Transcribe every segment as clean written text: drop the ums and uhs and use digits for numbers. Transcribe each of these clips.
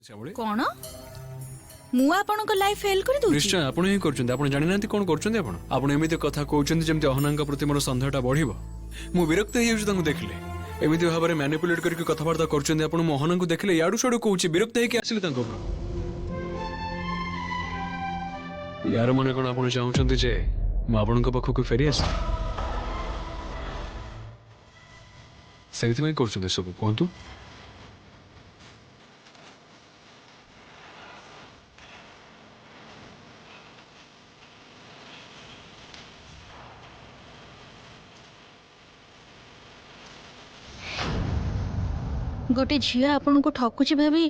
श्यामली कौन मु आपनको life fail कर दूची निश्चय आपण ही करछन्ते आपण जानि नांती कोन करछन्ते आपण आपण एमिति कथा कहउछन्ते जेमति अहनांका प्रति मोर संदेहटा बढ़िबो मु विरक्त हे जाउछु तांको देखले एमिति भाबरे मैनिपुलेट करके कथाबार्ता करछन्ते आपण मो अहनांको देखले याडू छडू कहउछि विरक्त हे के आसिले तांको यार मने कोन आपण चाहुछन्ते जे मु आपणको पाखको फेरि आसी सेहितमै करछन्ते सब कोंतु गोटे झील आपण को ठकुची भाभी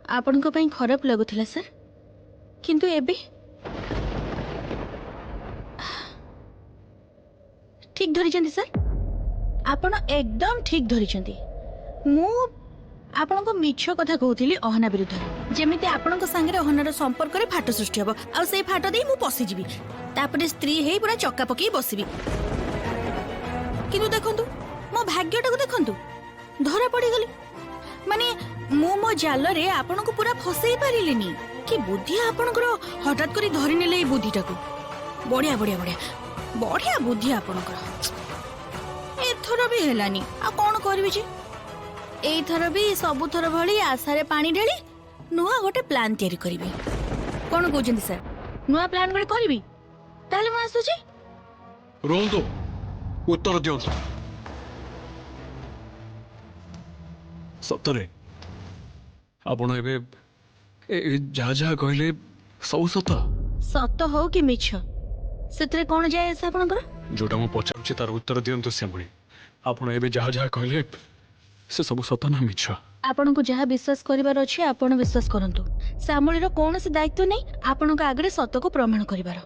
आपण को पई खराब लगुथिला सर किंतु एबे ठीक धरी जंती सर आपण एकदम ठीक धरी जंती मु आपण को मिछ कथा कहउथिली अहना विरुद्ध जेमिति आपण को संगे अहनार संपर्क रे फाट सृष्टि हबो आ सेई फाट देई मु पसी जीवी तापरे स्त्री हेई पूरा चक्का पकी बसिबी किंतु देखंतु मो भाग्यटा को देखंतु धरा पड़ी गली माने मो जाल रे आपण को पूरा फसई पारिलेनी कि बुद्धि आपण को हठात करी धरि नेले ए बुद्धिटा को बढ़िया बढ़िया बढ़िया बढ़िया बुद्धि आपण को एथर भी हेलानी आ कोन करबी जे एथर भी सब थर भली आशा रे पानी ढेली नुआ गोटे प्लान तयारी करबी कोन कहउछन्ती सर नुआ प्लान गोटे करबी ताले म आसुची रोल दो उत्तर दियो सतरे आपण एबे जा जा कहले सब सत सत हो कि मिछ सेतरे कोन जाय से आपनकर जोटा मु पचारुछि तार उत्तर दियंतु श्यामली आपण एबे जा जा कहले से सब सत ना मिछ आपण को जहाँ विश्वास करिवार अछि आपण विश्वास करंतु श्यामली रो कोन से दायित्व नै आपण को आगरे सत को प्रमाण करिवार